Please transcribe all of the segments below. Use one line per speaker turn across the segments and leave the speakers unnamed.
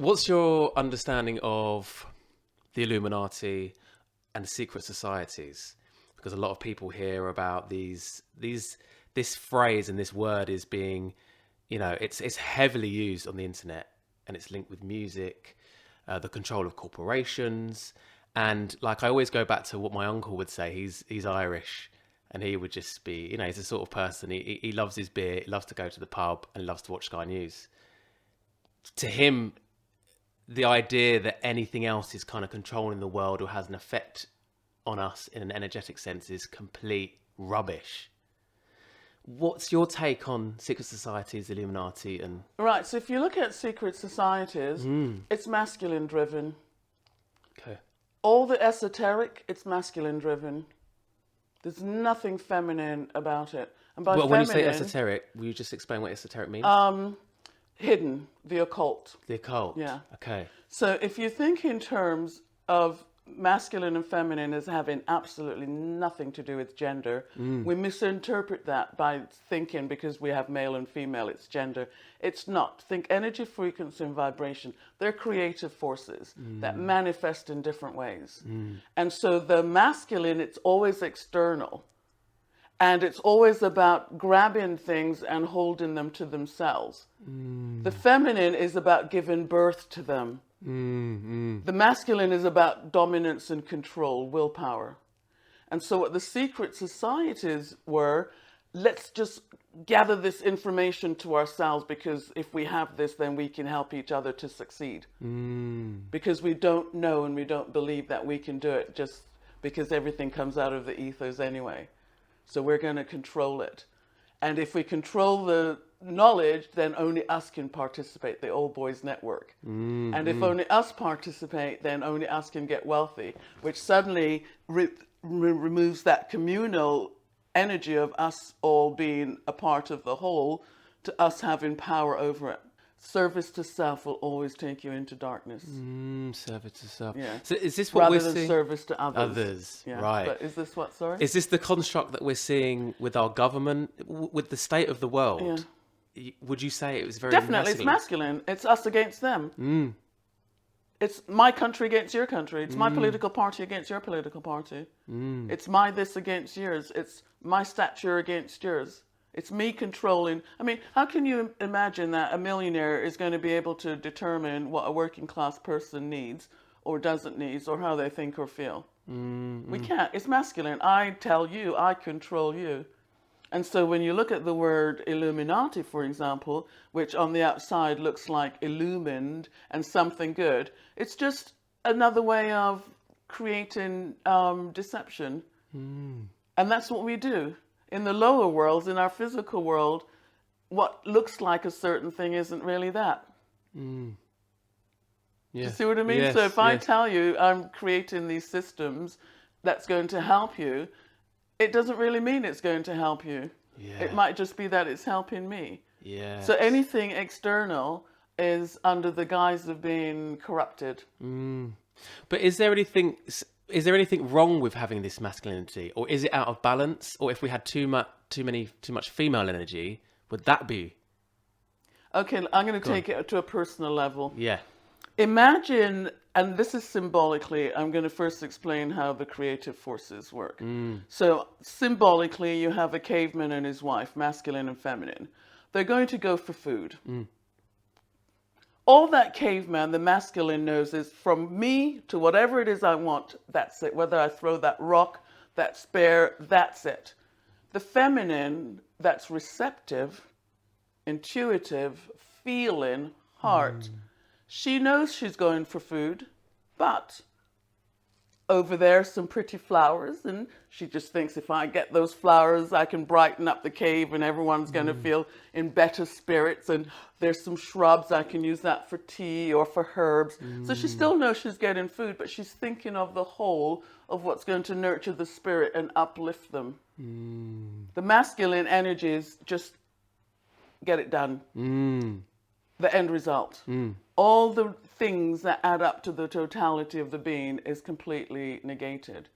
What's your understanding of the Illuminati and secret societies? Because a lot of people hear about this phrase and this word is being, it's heavily used on the internet, and it's linked with music, the control of corporations, and like I always go back to what my uncle would say. He's Irish, and he would just be, he's the sort of person. He loves his beer, he loves to go to the pub, and he loves to watch Sky News. To him, the idea that anything else is kind of controlling the world or has an effect on us in an energetic sense is complete rubbish. What's your take on secret societies, Illuminati, and...
Right, so if you look at secret societies, it's masculine driven.
Okay.
All the esoteric, it's masculine driven. There's nothing feminine about it. And by
Well, when you say
feminine,
esoteric, will you just explain what esoteric means?
hidden, the occult.
The occult.
Yeah.
Okay.
So if you think in terms of masculine and feminine as having absolutely nothing to do with gender, we misinterpret that by thinking because we have male and female, it's gender. It's not. Think energy, frequency, and vibration. They're creative forces that manifest in different ways. And so the masculine, it's always external. And it's always about grabbing things and holding them to themselves. The feminine is about giving birth to them. The masculine is about dominance and control, willpower. And so what the secret societies were, let's just gather this information to ourselves, because if we have this, then we can help each other to succeed. Because we don't know and we don't believe that we can do it, just because everything comes out of the ethers anyway. So we're going to control it. And if we control the knowledge, then only us can participate, the old boys network. And if only us participate, then only us can get wealthy, which suddenly removes that communal energy of us all being a part of the whole to us having power over it. Service to self will always take you into darkness.
Service to self.
Yeah.
So is this what
Rather
we're
than
seeing?
service to others.
Others,
Yeah.
right.
But is this what, sorry?
Is this the construct that we're seeing with our government, with the state of the world? Would you say it was very
Definitely,
masculine?
it's masculine. It's us against them. It's my country against your country. It's my political party against your political party. It's my this against yours. It's my stature against yours. It's me controlling. I mean, how can you imagine that a millionaire is going to be able to determine what a working class person needs or doesn't need, or how they think or feel? We can't. It's masculine. I tell you, I control you. And so when you look at the word Illuminati, for example, which on the outside looks like illumined and something good, it's just another way of creating deception. And that's what we do. In the lower worlds, in our physical world, what looks like a certain thing isn't really that.
Yeah.
Do you see what I mean?
Yes,
So if I
yes.
tell you I'm creating these systems that's going to help you, it doesn't really mean it's going to help you.
Yeah.
It might just be that it's helping me.
Yeah.
So anything external is under the guise of being corrupted.
But is there anything wrong with having this masculinity, or is it out of balance? Or if we had too much female energy, would that be?
Okay, I'm going to take it to a personal level.
Yeah.
Imagine, and this is symbolically, I'm going to first explain how the creative forces work. So symbolically, you have a caveman and his wife, masculine and feminine. They're going to go for food. All that caveman, the masculine, knows is from me to whatever it is I want, that's it. Whether I throw that rock, that spear, that's it. The feminine, that's receptive, intuitive, feeling, heart. She knows she's going for food, but over there some pretty flowers, and she just thinks if I get those flowers, I can brighten up the cave and everyone's going to feel in better spirits, and there's some shrubs, I can use that for tea or for herbs. So she still knows she's getting food, but she's thinking of the whole of what's going to nurture the spirit and uplift them. The masculine energies just get it done. The end result. All the things that add up to the totality of the being is completely negated.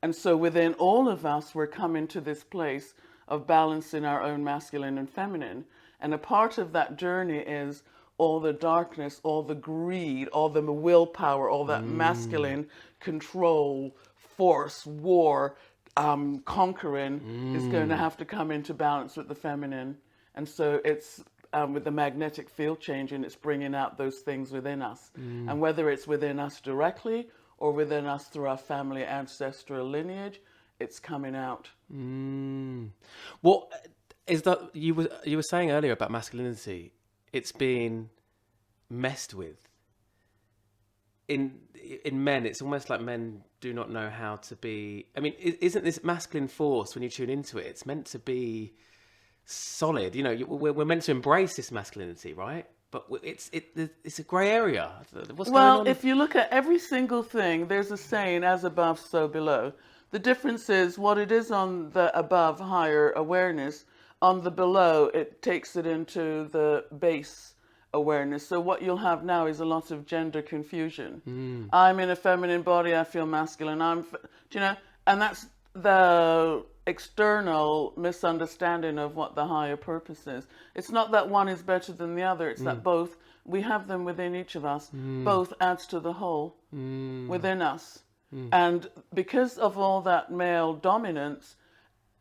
And so within all of us, we're coming to this place of balancing our own masculine and feminine. And a part of that journey is all the darkness, all the greed, all the willpower, all that masculine control, force, war, conquering is going to have to come into balance with the feminine. And so it's with the magnetic field changing, it's bringing out those things within us. And whether it's within us directly or within us through our family ancestral lineage, it's coming out.
What is that you were saying earlier about masculinity? It's being messed with. In men, it's almost like men do not know how to be. I mean, isn't this masculine force, when you tune into it, it's meant to be solid. You know, we're meant to embrace this masculinity, right? But it's a grey area. What's going on?
Well, if you look at every single thing, there's a saying, as above, so below. The difference is what it is on the above, higher awareness. On the below, it takes it into the base awareness. So what you'll have now is a lot of gender confusion. I'm in a feminine body, I feel masculine. Do you know? And that's the external misunderstanding of what the higher purpose is. It's not that one is better than the other. It's that both, we have them within each of us. Both adds to the whole within us. And because of all that male dominance,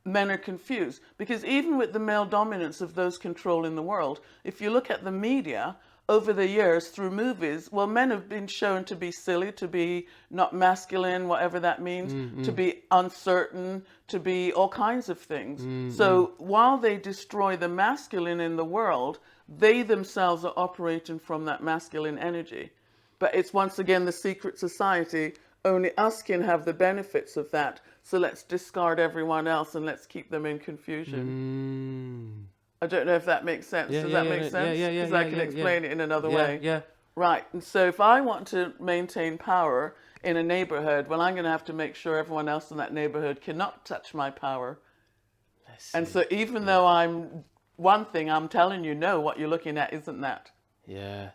men are confused. Because even with the male dominance of those controlling the world, if you look at the media over the years through movies, well, men have been shown to be silly, to be not masculine, whatever that means, to be uncertain, to be all kinds of things. So while they destroy the masculine in the world, they themselves are operating from that masculine energy. But it's once again the secret society. Only us can have the benefits of that. So let's discard everyone else and let's keep them in confusion. I don't know if that makes sense. Does that make sense? Because I can explain it in another way.
Yeah.
Right. And so if I want to maintain power in a neighborhood, well, I'm going to have to make sure everyone else in that neighborhood cannot touch my power. And so even though I'm one thing, I'm telling you, no, what you're looking at isn't that.
Yeah.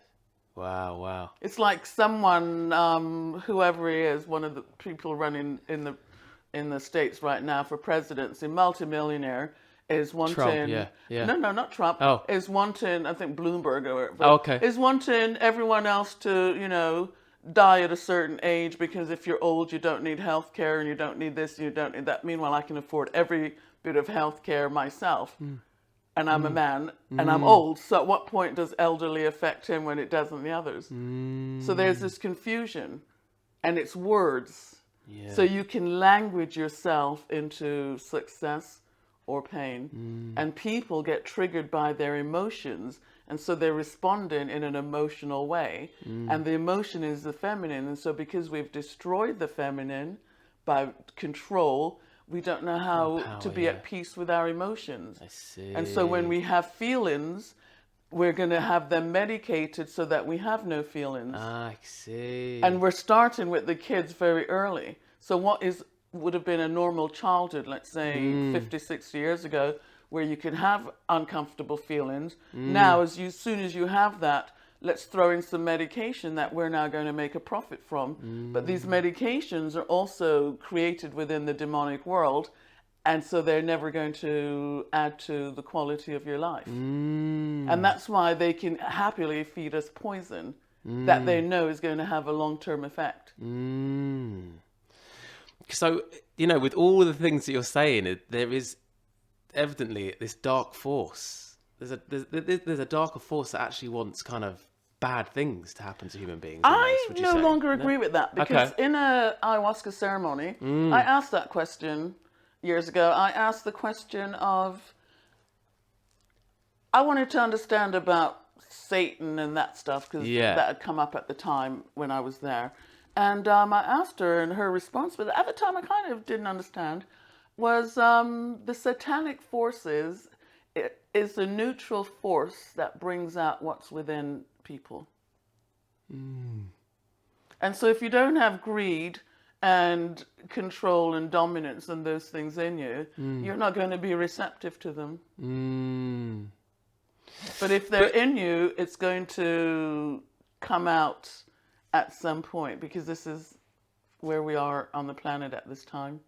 Wow.
It's like someone, whoever he is, one of the people running in the States right now for presidency, multimillionaire, is wanting.
Trump, yeah.
No, not Trump.
Oh.
Is wanting, I think Bloomberg or whatever.
Oh, okay.
Is wanting everyone else to, die at a certain age because if you're old, you don't need health care and you don't need this and you don't need that. Meanwhile, I can afford every bit of health care myself. And I'm a man, and I'm old, so at what point does elderly affect him when it doesn't the others? So there's this confusion, and it's words.
Yeah.
So you can language yourself into success or pain. And people get triggered by their emotions, and so they're responding in an emotional way. And the emotion is the feminine, and so because we've destroyed the feminine by control, we don't know how to be at peace with our emotions.
I see.
And so when we have feelings, we're going to have them medicated so that we have no feelings.
I see.
And we're starting with the kids very early. So what would have been a normal childhood, let's say 50, 60 years ago, where you could have uncomfortable feelings. Now, soon as you have that, let's throw in some medication that we're now going to make a profit from. But these medications are also created within the demonic world, and so they're never going to add to the quality of your life. And that's why they can happily feed us poison that they know is going to have a long-term effect.
So, with all of the things that you're saying, there is evidently this dark force. There's a darker force that actually wants kind of bad things to happen to human beings.
I no longer agree with that because in a ayahuasca ceremony, I asked that question years ago. I asked the question of, I wanted to understand about Satan and that stuff because that had come up at the time when I was there. And I asked her, and her response, but at the time I kind of didn't understand, was the satanic forces is a neutral force that brings out what's within people. And so if you don't have greed and control and dominance and those things in you, you're not going to be receptive to them. But if they're in you, it's going to come out at some point because this is where we are on the planet at this time.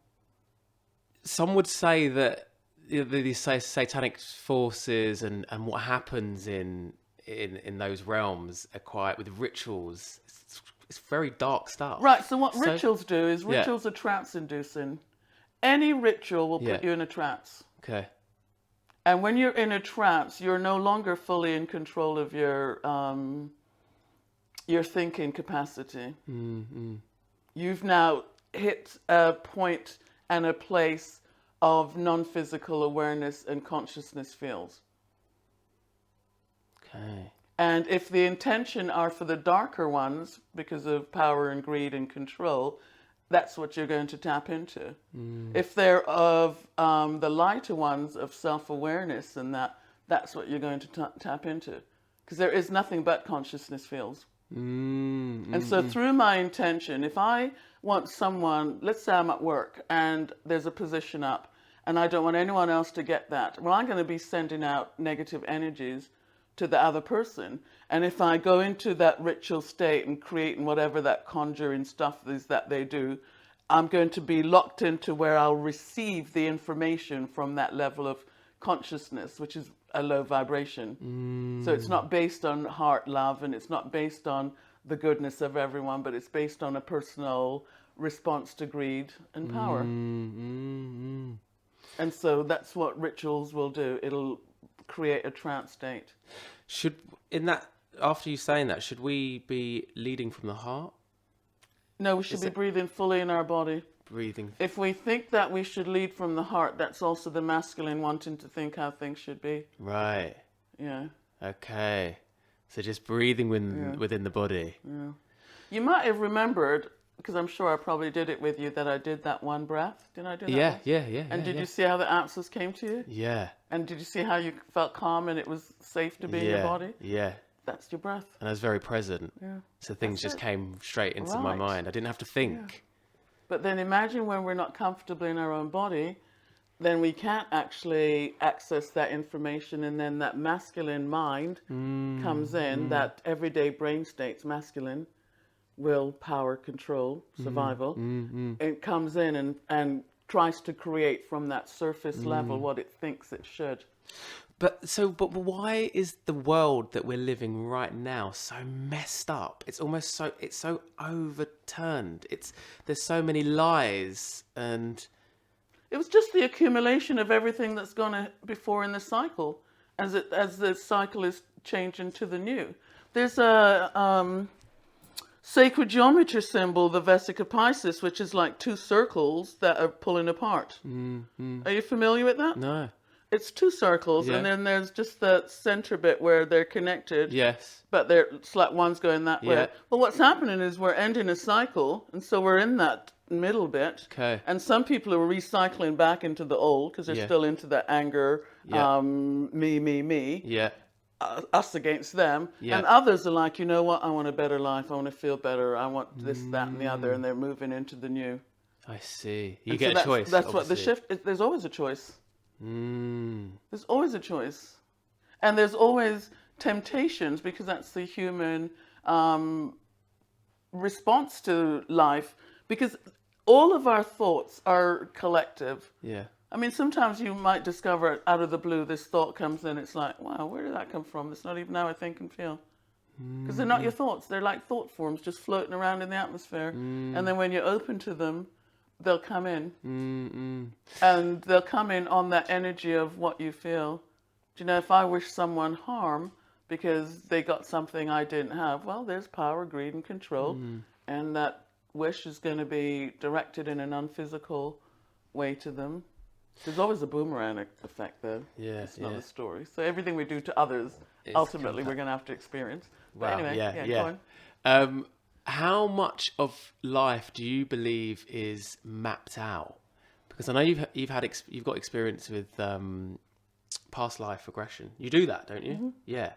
Some would say that these satanic forces and what happens in in those realms are quite with rituals. It's very dark stuff.
Right. So what
So-
rituals do is
Yeah.
rituals are trance inducing. Any ritual will put
Yeah.
you in a trance.
Okay.
And when you're in a trance, you're no longer fully in control of your thinking capacity. You've now hit a point and a place of non-physical awareness and consciousness fields.
Okay.
And if the intention are for the darker ones, because of power and greed and control, that's what you're going to tap into. If they're of the lighter ones of self-awareness and that's what you're going to tap into. Because there is nothing but consciousness fields. And so through my intention, if I want someone, let's say I'm at work and there's a position up and I don't want anyone else to get that, well, I'm going to be sending out negative energies to the other person. And if I go into that ritual state and creating whatever that conjuring stuff is that they do, I'm going to be locked into where I'll receive the information from that level of consciousness, which is a low vibration. So it's not based on heart love and it's not based on the goodness of everyone, but it's based on a personal response to greed and power. And so that's what rituals will do. It'll create a trance state.
After you saying that, should we be leading from the heart?
No, we should be breathing fully in our body.
Breathing.
If we think that we should lead from the heart, that's also the masculine wanting to think how things should be.
Right.
Yeah.
Okay. So just breathing within the body.
Yeah. You might have remembered, because I'm sure I probably did it with you, that I did that one breath. Did I do that?
Yeah.
And did you see how the answers came to you?
Yeah.
And did you see how you felt calm and it was safe to be in your body?
Yeah.
That's your breath.
And I was very present.
Yeah.
So things
That's
just
it.
came straight into my
Right.
mind. I didn't have to think.
But then imagine when we're not comfortable in our own body, then we can't actually access that information, and then that masculine mind comes in, that everyday brain states, masculine, will, power, control, survival. It comes in and tries to create from that surface level what it thinks it should.
But why is the world that we're living right now so messed up? It's so overturned. There's so many lies and
It was just the accumulation of everything that's gone before in the cycle, as the cycle is changing to the new. There's a sacred geometry symbol, the Vesica Piscis, which is like two circles that are pulling apart. Are you familiar with that?
no.
It's two circles,
Yeah.
and then there's just the center bit where they're connected.
Yes.
But it's like one's going that
Yeah.
way. Well, what's happening is we're ending a cycle, and so we're in that middle bit.
Okay.
And some people are recycling back into the old because they're
Yeah.
still into the anger,
Yeah.
me,
Yeah.
us against them.
Yeah.
And others are like, you know what, I want a better life, I want to feel better, I want this, that, and the other, and they're moving into the new.
I see. You
And
get
so
a choice.
That's what the
obviously.
shift is. There's always a choice.
Mm.
There's always a choice. And there's always temptations, because that's the human response to life. Because all of our thoughts are collective.
Yeah.
I mean, sometimes you might discover out of the blue this thought comes in. It's like, wow, where did that come from? It's not even how I think and feel. Because they're not your thoughts. They're like thought forms just floating around in the atmosphere. And then when you're open to them, they'll come in. And they'll come in on that energy of what you feel. Do you know, if I wish someone harm because they got something I didn't have, well, there's power, greed, and control. And that wish is going to be directed in an unphysical way to them. There's always a boomerang effect, though.
Yeah,
It's not
yeah.
a story. So everything we do to others, ultimately, we're going to have to experience. But
Wow.
anyway,
Yeah.
go on.
How much of life do you believe is mapped out? Because I know you've got experience with past life regression. You do that, don't you? Yeah.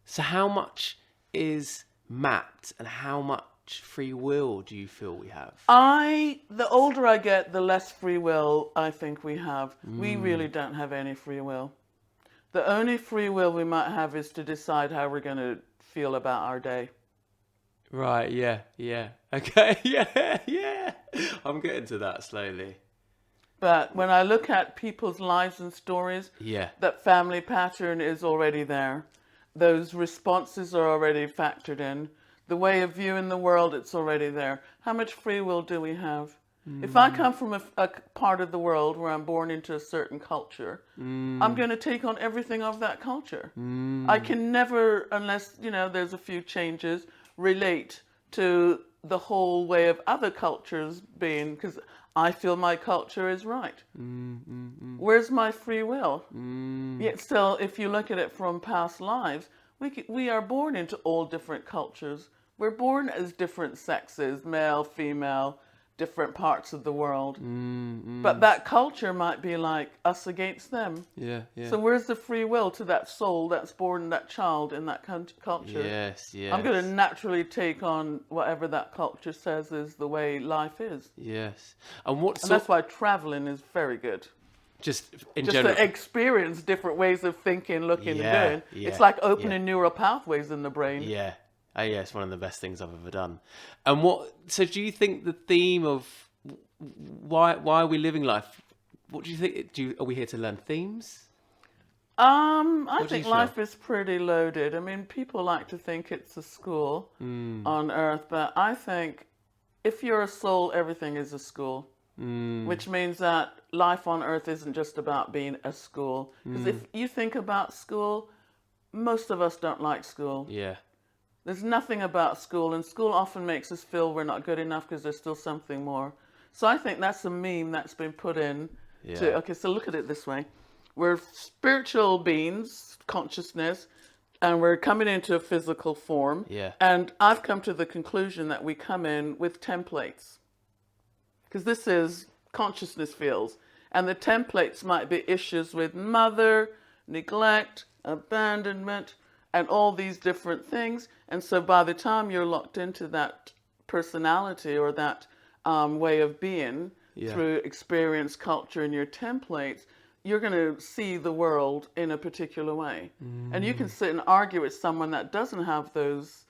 So how much is mapped, and how much free will do you feel we have?
The older I get, the less free will I think we have. We really don't have any free will. The only free will we might have is to decide how we're going to feel about our day.
Right. Yeah. Okay. Yeah. I'm getting to that slowly.
But when I look at people's lives and stories,
Yeah.
that family pattern is already there. those responses are already factored in. The way of viewing the world, it's already there. How much free will do we have? If I come from a part of the world where I'm born into a certain culture, I'm going to take on everything of that culture. I can never, unless, there's a few changes, relate to the whole way of other cultures being, because I feel my culture is right. Where's my free will? Yet still, if you look at it from past lives, we are born into all different cultures. We're born as different sexes, male, female, different parts of the world. But that culture might be like us against them.
Yeah, yeah.
So where's the free will to that soul that's born, that child in that culture?
Yes, yes.
I'm going to naturally take on whatever that culture says is the way life is.
Yes. And
that's why traveling is very good.
Just in
Just
general.
to experience different ways of thinking, looking,
Yeah,
and doing.
yeah,
It's like opening neural pathways in the brain.
Yeah. Oh, yeah, it's one of the best things I've ever done. And so do you think the theme of why are we living life? What do you think? Are we here to learn themes?
I think life is pretty loaded. I mean, people like to think it's a school on Earth, but I think if you're a soul, everything is a school. Which means that life on Earth isn't just about being a school. Because if you think about school, most of us don't like school.
Yeah.
There's nothing about school, and school often makes us feel we're not good enough because there's still something more. So I think that's a meme that's been put in. Okay, so look at it this way. We're spiritual beings, consciousness, and we're coming into a physical form.
Yeah.
And I've come to the conclusion that we come in with templates. Because this is consciousness fields. And the templates might be issues with mother, neglect, abandonment, and all these different things. And so by the time you're locked into that personality or that way of being through experience, culture, and your templates, you're going to see the world in a particular way. And you can sit and argue with someone that doesn't have those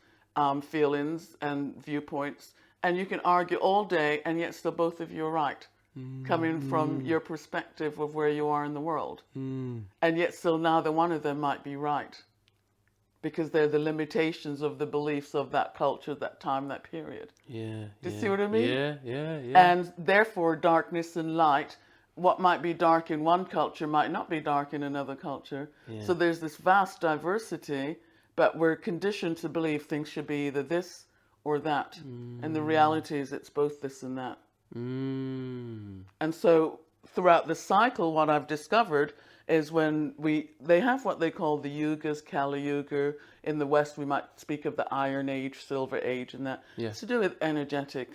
feelings and viewpoints, and you can argue all day, and yet still both of you are right, coming from your perspective of where you are in the world. And yet still neither one of them might be right, because they're the limitations of the beliefs of that culture, that time, that period.
Yeah.
Do you see what I mean?
Yeah.
And therefore, darkness and light, what might be dark in one culture might not be dark in another culture.
Yeah.
So there's this vast diversity, but we're conditioned to believe things should be either this or that. And the reality is it's both this and that. And so throughout the cycle, what I've discovered is when they have what they call the yugas, Kali Yuga. In the West, we might speak of the Iron Age, Silver Age, and that.
Yeah.
It's to do with energetic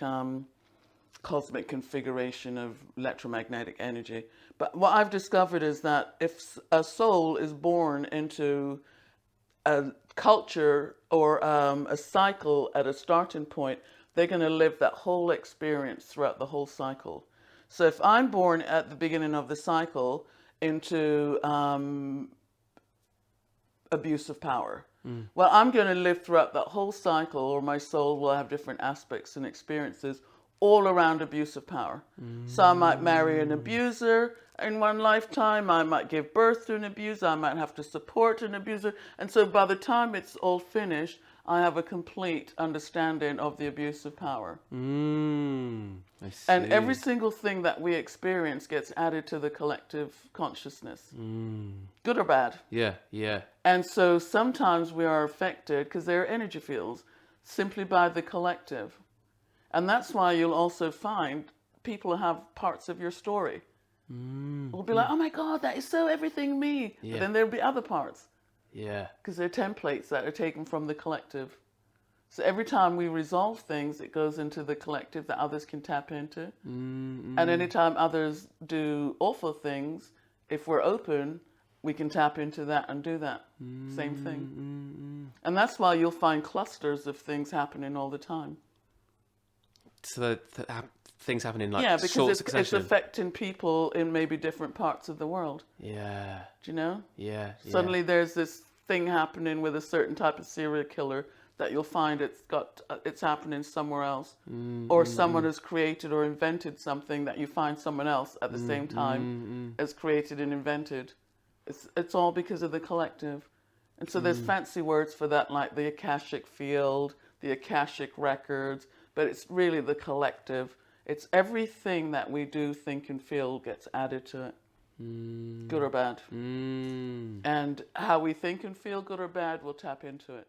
cosmic configuration of electromagnetic energy. But what I've discovered is that if a soul is born into a culture or a cycle at a starting point, they're going to live that whole experience throughout the whole cycle. So if I'm born at the beginning of the cycle into abuse of power, well, I'm going to live throughout that whole cycle, or my soul will have different aspects and experiences all around abuse of power. So I might marry an abuser in one lifetime, I might give birth to an abuser, I might have to support an abuser. And so by the time it's all finished, I have a complete understanding of the abuse of power.
I see.
And every single thing that we experience gets added to the collective consciousness, good or bad.
Yeah.
And so sometimes we are affected, because they're energy fields, simply by the collective. And that's why you'll also find people have parts of your story. Will be like, oh my God, that is so everything me.
Yeah.
But then there'll be other parts.
Yeah.
Because they're templates that are taken from the collective. So every time we resolve things, it goes into the collective that others can tap into. And anytime others do awful things, if we're open, we can tap into that and do that. Same thing. And that's why you'll find clusters of things happening all the time.
So things happen in
because
short
it's
succession.
affecting people in maybe different parts of the world.
Yeah.
Do you know?
Yeah.
Suddenly there's this thing happening with a certain type of serial killer that you'll find it's happening somewhere else. Or someone has created or invented something that you find someone else at the same time has created and invented. It's all because of the collective. And so there's fancy words for that, like the Akashic field, the Akashic records, but it's really the collective. It's everything that we do, think, and feel gets added to it, good or bad. And how we think and feel, good or bad, we'll tap into it.